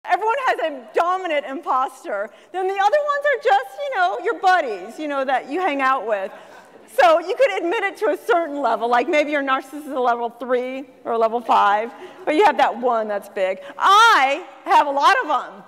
Everyone has a dominant imposter. Then the other ones are just, your buddies, that you hang out with. So you could admit it to a certain level, like maybe your narcissist is a level 3 or a level 5, but you have that one that's big. I have a lot of them.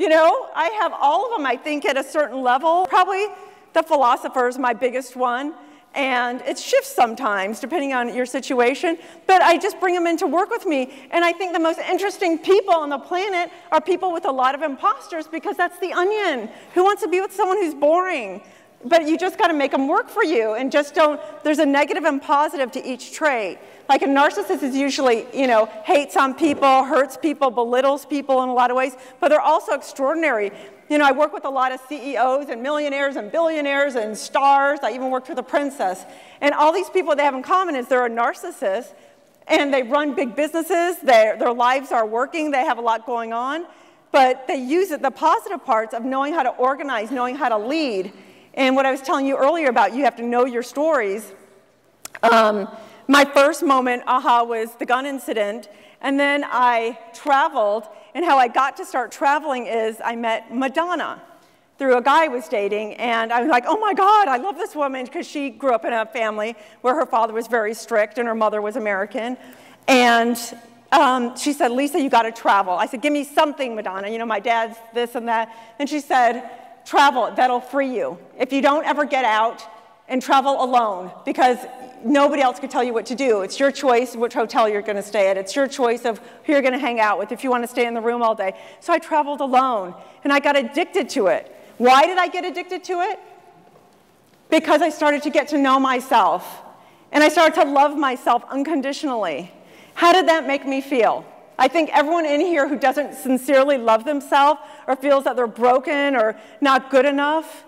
I have all of them, I think, at a certain level. Probably the philosopher is my biggest one. And it shifts sometimes, depending on your situation. But I just bring them in to work with me. And I think the most interesting people on the planet are people with a lot of imposters, because that's the onion. Who wants to be with someone who's boring? But you just got to make them work for you. And just don't, there's a negative and positive to each trait. Like a narcissist is usually, hates on people, hurts people, belittles people in a lot of ways. But they're also extraordinary. I work with a lot of CEOs and millionaires and billionaires and stars. I even worked with a princess. And all these people, they have in common is they're a narcissist, and they run big businesses. Their lives are working. They have a lot going on. But they use the positive parts of knowing how to organize, knowing how to lead. And what I was telling you earlier about you have to know your stories. My first moment, was the gun incident. And then I traveled. And how I got to start traveling is I met Madonna through a guy I was dating. And I was like, oh my God, I love this woman, because she grew up in a family where her father was very strict and her mother was American. And she said, Lisa, you got to travel. I said, give me something, Madonna. My dad's this and that. And she said, travel, that'll free you. If you don't ever get out and travel alone, because nobody else could tell you what to do. It's your choice which hotel you're going to stay at. It's your choice of who you're going to hang out with if you want to stay in the room all day. So I traveled alone, and I got addicted to it. Why did I get addicted to it? Because I started to get to know myself, and I started to love myself unconditionally. How did that make me feel? I think everyone in here who doesn't sincerely love themselves or feels that they're broken or not good enough,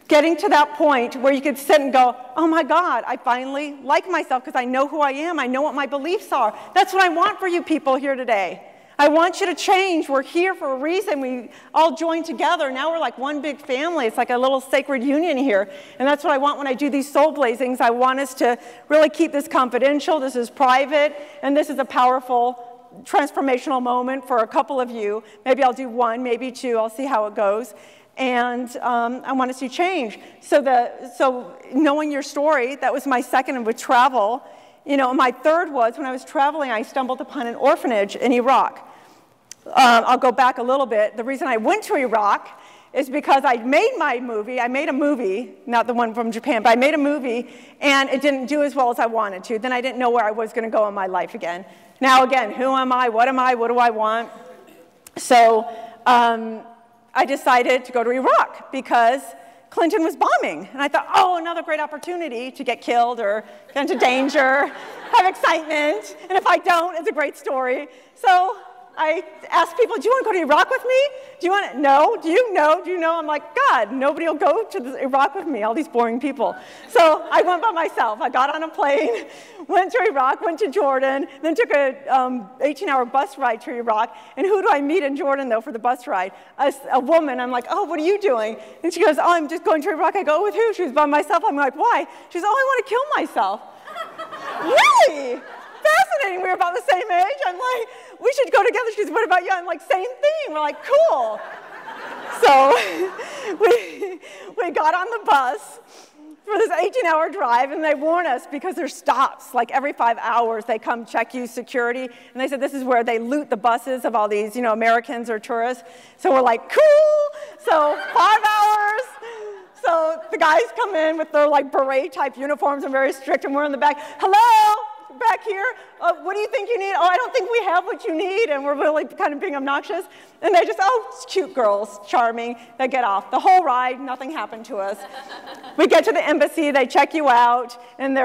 getting to that point where you could sit and go, oh my God, I finally like myself because I know who I am. I know what my beliefs are. That's what I want for you people here today. I want you to change. We're here for a reason. We all joined together. Now we're like one big family. It's like a little sacred union here. And that's what I want when I do these soul blazings. I want us to really keep this confidential. This is private. And this is a powerful transformational moment for a couple of you. Maybe I'll do one, maybe two. I'll see how it goes. And I want to see change. So knowing your story, that was my second with travel. My third was when I was traveling, I stumbled upon an orphanage in Iraq. I'll go back a little bit. The reason I went to Iraq is because I made my movie. I made a movie, not the one from Japan, but I made a movie, and it didn't do as well as I wanted to. Then I didn't know where I was going to go in my life again. Now again, who am I? What am I? What do I want? So I decided to go to Iraq because Clinton was bombing. And I thought, oh, another great opportunity to get killed or get into danger, have excitement. And if I don't, it's a great story. So I asked people, do you want to go to Iraq with me? Do you want to? No. Do you know? Do you know? I'm like, God, nobody will go to Iraq with me, all these boring people. So I went by myself. I got on a plane, went to Iraq, went to Jordan, then took a 18-hour bus ride to Iraq. And who do I meet in Jordan, though, for the bus ride? A woman. I'm like, oh, what are you doing? And she goes, oh, I'm just going to Iraq. I go, with who? She was by myself. I'm like, why? She goes, oh, I want to kill myself. Really? Fascinating. We were about the same age. I'm like, we should go together. She goes, what about you? I'm like, same thing. We're like, cool. So we got on the bus for this 18-hour drive, and they warn us because there's stops. Like every 5 hours, they come check you, security. And they said this is where they loot the buses of all these, Americans or tourists. So we're like, cool. So 5 hours. So the guys come in with their like beret-type uniforms and very strict, and we're in the back. Hello? Back here, what do you think you need? Oh, I don't think we have what you need. And we're really kind of being obnoxious. And they just, oh, it's cute girls, charming. They get off. The whole ride, nothing happened to us. We get to the embassy, they check you out, and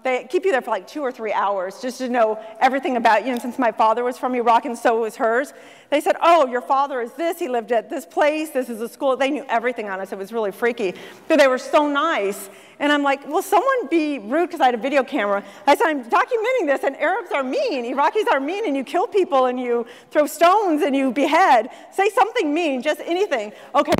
they keep you there for like 2 or 3 hours just to know everything about you. And since my father was from Iraq and so was hers, they said, oh, your father is this, he lived at this place, this is a school. They knew everything on us. It was really freaky. But they were so nice. And I'm like, will someone be rude because I had a video camera? I said, I'm documenting this, and Arabs are mean. Iraqis are mean, and you kill people, and you throw stones, and you behead. Say something mean, just anything. Okay,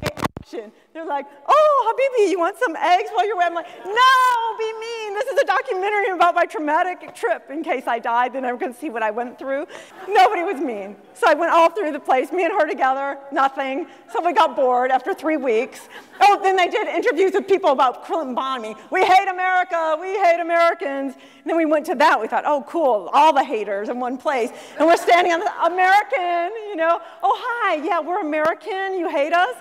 auction. They're like, oh, Habibi, you want some eggs while you're away? I'm like, no, be mean. This is a documentary about my traumatic trip. In case I died, then everyone could see what I went through. Nobody was mean. So I went all through the place, me and her together, nothing. So we got bored after 3 weeks. Oh, then they did interviews with people about Clinton bombing. We hate America, we hate Americans. And then we went to that. We thought, oh, cool, all the haters in one place. And we're standing on the American, you know. Oh, hi, yeah, we're American, you hate us?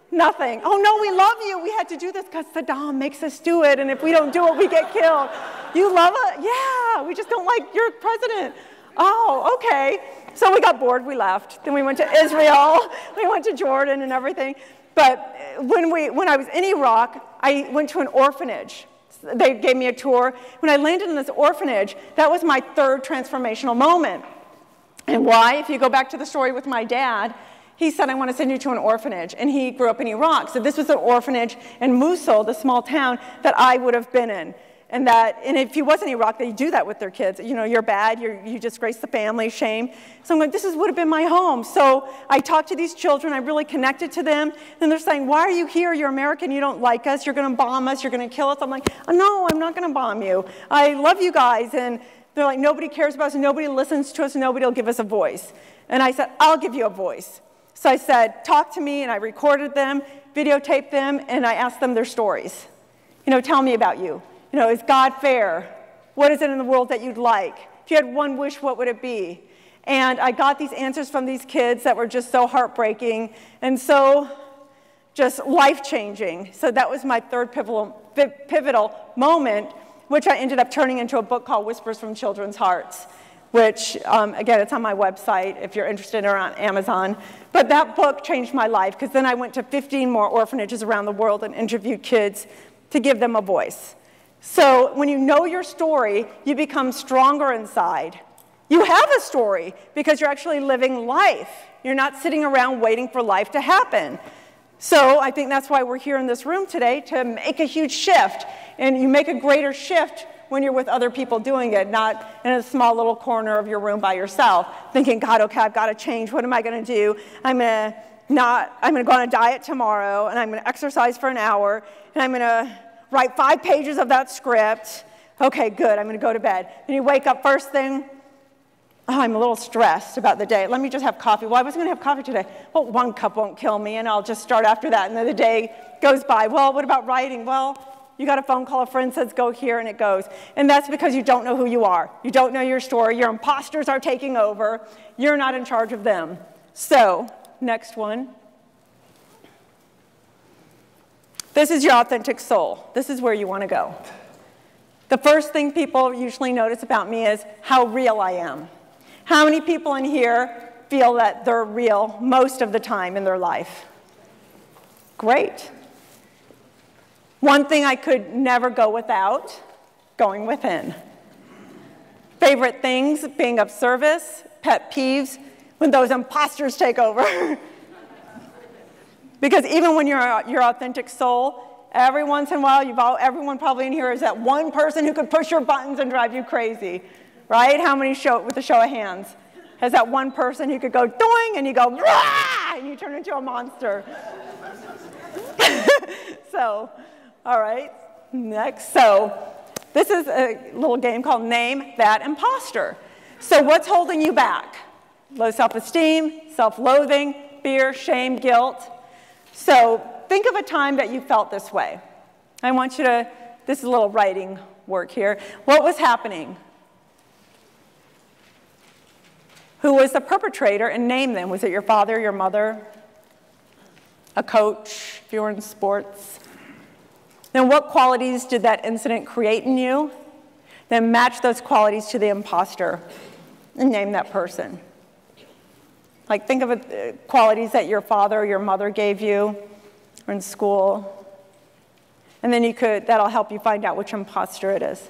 Nothing. Oh, no, we love you. We had to do this because Saddam makes us do it, and if we don't do it, we get killed. You love it? Yeah, we just don't like your president. Oh, okay. So we got bored, we left. Then we went to Israel, we went to Jordan and everything. But when I was in Iraq, I went to an orphanage. They gave me a tour. When I landed in this orphanage, that was my third transformational moment. And why? If you go back to the story with my dad, he said, I want to send you to an orphanage. And he grew up in Iraq. So this was an orphanage in Mosul, the small town that I would have been in. And if he was in Iraq, they do that with their kids. You know, you're bad, you disgrace the family, shame. So I'm like, this would have been my home. So I talked to these children, I really connected to them. And they're saying, why are you here? You're American, you don't like us, you're going to bomb us, you're going to kill us. I'm like, oh, no, I'm not going to bomb you. I love you guys. And they're like, nobody cares about us, nobody listens to us, nobody will give us a voice. And I said, I'll give you a voice. So I said, talk to me, and I recorded them, videotaped them, and I asked them their stories. You know, tell me about you. You know, is God fair? What is it in the world that you'd like? If you had one wish, what would it be? And I got these answers from these kids that were just so heartbreaking and so just life-changing. So that was my third pivotal moment, which I ended up turning into a book called Whispers from Children's Hearts, which, again, it's on my website if you're interested, or on Amazon. But that book changed my life, because then I went to 15 more orphanages around the world and interviewed kids to give them a voice. So when you know your story, you become stronger inside. You have a story because you're actually living life. You're not sitting around waiting for life to happen. So I think that's why we're here in this room today, to make a huge shift. And you make a greater shift when you're with other people doing it, not in a small little corner of your room by yourself, thinking, God, okay, I've got to change. What am I going to do? I'm going to go on a diet tomorrow, and I'm going to exercise for an hour, and I'm going to write 5 pages of that script. Okay, good, I'm going to go to bed. Then you wake up first thing, oh, I'm a little stressed about the day. Let me just have coffee. Well, I wasn't going to have coffee today. Well, 1 cup won't kill me, and I'll just start after that. And then the day goes by. Well, what about writing? Well, you got a phone call, a friend says, go here, and it goes. And that's because you don't know who you are. You don't know your story. Your imposters are taking over. You're not in charge of them. So, next one. This is your authentic soul. This is where you want to go. The first thing people usually notice about me is how real I am. How many people in here feel that they're real most of the time in their life? Great. One thing I could never go without, going within. Favorite things, being of service, pet peeves, when those imposters take over. Because even when you're your authentic soul, every once in a while, everyone probably in here is that one person who could push your buttons and drive you crazy, right? How many with a show of hands? Has that one person who could go doing and you go, rah, and you turn into a monster. So, all right, next. So this is a little game called Name That Imposter. So what's holding you back? Low self-esteem, self-loathing, fear, shame, guilt. So think of a time that you felt this way. I want you to, this is a little writing work here. What was happening? Who was the perpetrator, and name them? Was it your father, your mother, a coach, if you were in sports? Then what qualities did that incident create in you? Then match those qualities to the imposter and name that person. Like think of qualities that your father or your mother gave you or in school. And then that'll help you find out which imposter it is.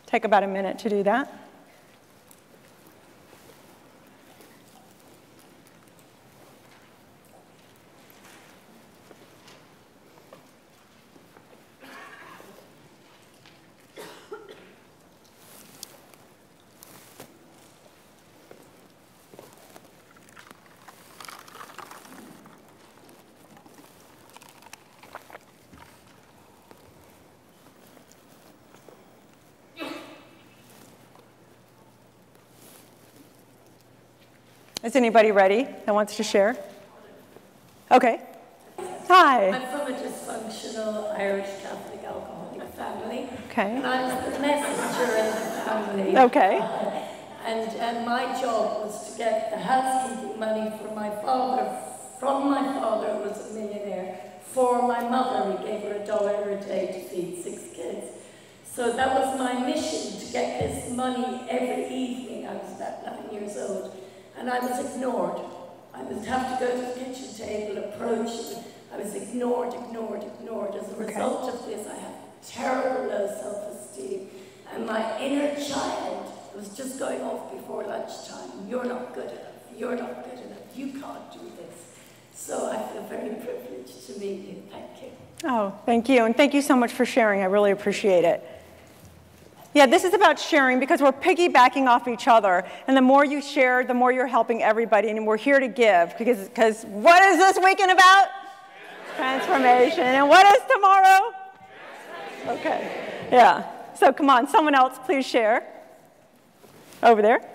Take about a minute to do that. Is anybody ready that wants to share? Okay. Hi. I'm from a dysfunctional Irish Catholic alcoholic family. Okay. And I was the messenger in the family. Okay. And my job was to get the housekeeping money for my father, from my father, who was a millionaire, for my mother. We gave her $1 a day to feed 6 kids. So that was my mission, to get this money every evening. I was about 9 years old. And I was ignored. I would have to go to the kitchen table, approach, I was ignored. As a result of this, I had terrible low self-esteem. And my inner child was just going off before lunchtime. You're not good enough. You're not good enough. You can't do this. So I feel very privileged to meet you. Thank you. Oh, thank you. And thank you so much for sharing. I really appreciate it. Yeah, this is about sharing because we're piggybacking off each other. And the more you share, the more you're helping everybody. And we're here to give because what is this weekend about? Transformation. And what is tomorrow? Okay. Yeah. So come on, someone else, please share. Over there.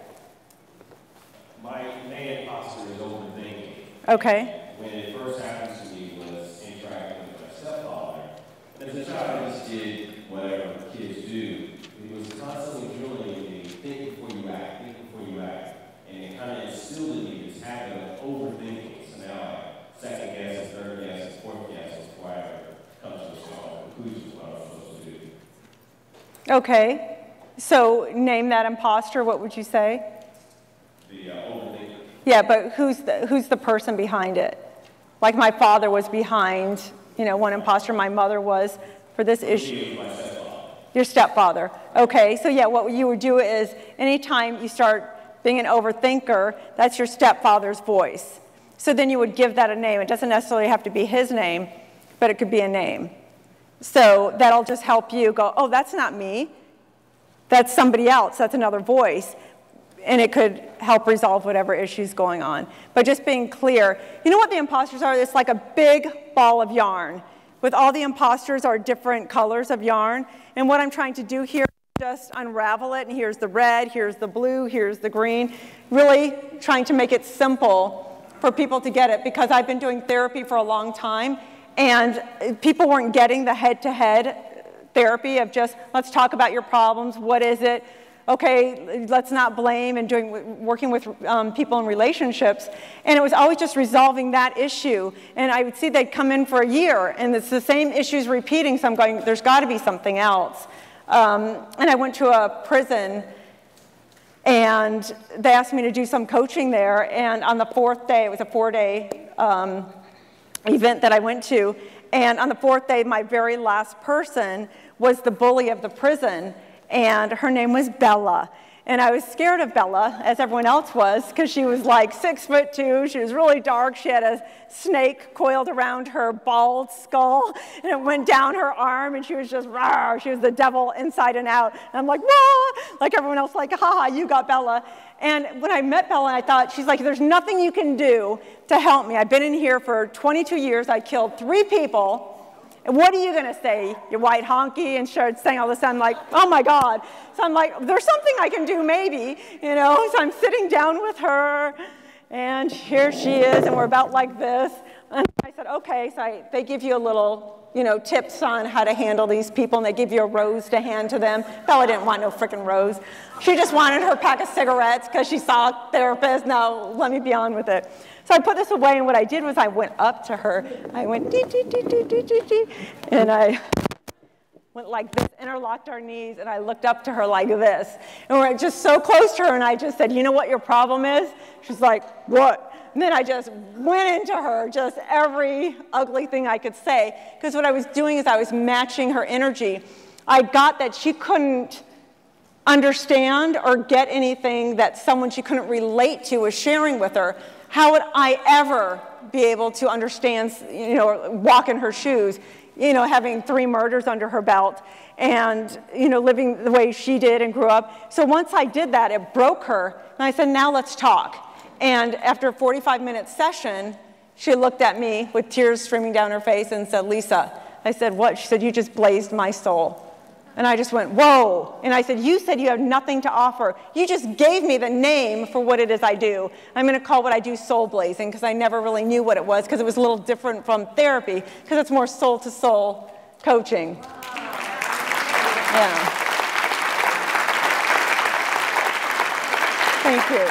My main imposter is overthinking. Okay. When it first happened to me was interacting with my stepfather. As a child, I just did whatever kids do. It was constantly drilling me, think before you act, and it kind of instilled in me this habit of overthinking. So now I second guess, third guess, fourth guess before I ever come to a strong conclusion of what I'm supposed to do. Okay. So name that imposter, what would you say? The overthinker. Yeah, but who's the person behind it? Like my father was behind, one imposter, my mother was for this issue. My stepfather. Your stepfather. Okay, so yeah, what you would do is anytime you start being an overthinker, that's your stepfather's voice. So then you would give that a name. It doesn't necessarily have to be his name, but it could be a name. So that'll just help you go, oh, that's not me. That's somebody else. That's another voice. And it could help resolve whatever issue's going on. But just being clear, you know what the imposters are? It's like a big ball of yarn. With all the imposters are different colors of yarn. And what I'm trying to do here is just unravel it. And here's the red, here's the blue, here's the green. Really trying to make it simple for people to get it. Because I've been doing therapy for a long time. And people weren't getting the head-to-head therapy of just, let's talk about your problems. What is it? Okay, let's not blame, and working with people in relationships. And it was always just resolving that issue. And I would see they'd come in for a year, and it's the same issues repeating, so I'm going, there's got to be something else. And I went to a prison, and they asked me to do some coaching there. And on the 4th day, it was a 4-day event that I went to, and on the 4th day, my very last person was the bully of the prison. And her name was Bella. And I was scared of Bella, as everyone else was, because she was like 6'2". She was really dark. She had a snake coiled around her bald skull, and it went down her arm, and she was just, rawr. She was the devil inside and out. And I'm like, whoa! Like everyone else, like, ha, you got Bella. And when I met Bella, I thought, she's like, there's nothing you can do to help me. I've been in here for 22 years. I killed 3 people. And what are you going to say? You're white honky, and started saying all this. I'm like, oh my God. So I'm like, there's something I can do maybe, So I'm sitting down with her, and here she is, and we're about like this. And I said, okay. So they give you a little, tips on how to handle these people, and they give you a rose to hand to them. Bella didn't want no frickin' rose. She just wanted her pack of cigarettes because she saw a therapist. No, let me be on with it. So I put this away, and what I did was I went up to her. I went, dee, dee, dee, dee, dee, dee, dee, and I went like this, interlocked our knees, and I looked up to her like this. And we're just so close to her, and I just said, you know what your problem is? She's like, what? And then I just went into her, just every ugly thing I could say, because what I was doing is I was matching her energy. I got that she couldn't understand or get anything that someone she couldn't relate to was sharing with her. How would I ever be able to understand, or walk in her shoes, having 3 murders under her belt and, living the way she did and grew up. So once I did that, it broke her. And I said, now let's talk. And after a 45-minute session, she looked at me with tears streaming down her face and said, Lisa. I said, what? She said, you just blazed my soul. And I just went, whoa. And I said, you said you have nothing to offer. You just gave me the name for what it is I do. I'm going to call what I do soul-blazing, because I never really knew what it was, because it was a little different from therapy, because it's more soul-to-soul coaching. Yeah. Thank you.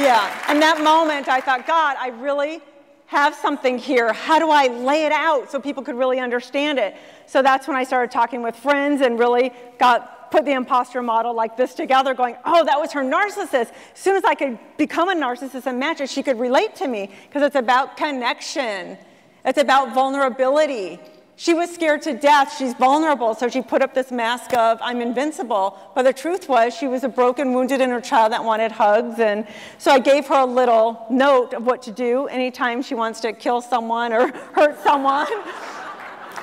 Yeah. And that moment, I thought, God, I really have something here. How do I lay it out so people could really understand it? So that's when I started talking with friends and really put the imposter model like this together, going, oh, that was her narcissist. As soon as I could become a narcissist and match it, she could relate to me, because it's about connection. It's about vulnerability. She was scared to death. She's vulnerable, so she put up this mask of, I'm invincible. But the truth was, she was a broken, wounded inner child that wanted hugs. And so I gave her a little note of what to do anytime she wants to kill someone or hurt someone.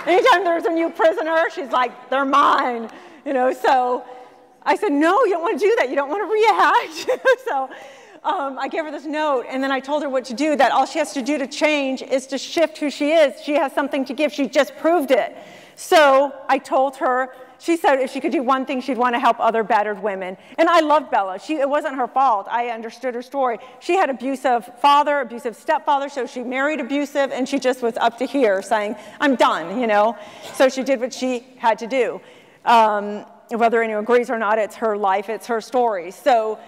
Anytime there's a new prisoner, she's like, they're mine. You know, so I said, no, you don't want to do that. You don't want to react. So I gave her this note, and then I told her what to do, that all she has to do to change is to shift who she is. She has something to give. She just proved it. So I told her, she said if she could do one thing, she'd want to help other battered women. And I loved Bella. It wasn't her fault. I understood her story. She had abusive father, abusive stepfather, so she married abusive, and she just was up to here saying, I'm done, you know. So she did what she had to do. Whether anyone agrees or not, it's her life, it's her story. So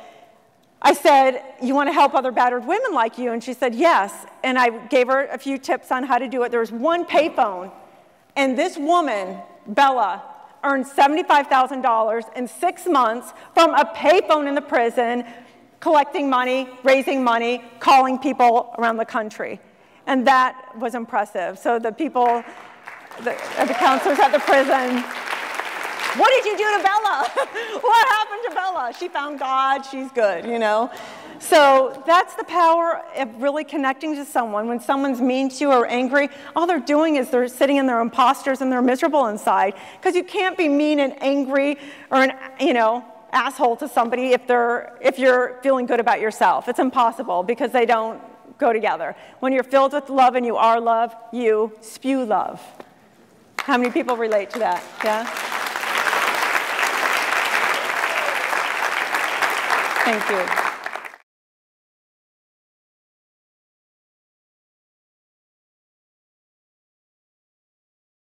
I said, you want to help other battered women like you? And she said, yes. And I gave her a few tips on how to do it. There was one payphone, and this woman, Bella, earned $75,000 in 6 months from a payphone in the prison, collecting money, raising money, calling people around the country. And that was impressive. So the people, the counselors at the prison, what did you do to Bella? What happened to Bella? She found God. She's good, you know. So that's the power of really connecting to someone. When someone's mean to you or angry, all they're doing is they're sitting in their imposters and they're miserable inside. Because you can't be mean and angry or an, asshole to somebody if you're feeling good about yourself. It's impossible, because they don't go together. When you're filled with love and you are love, you spew love. How many people relate to that? Yeah? Thank you.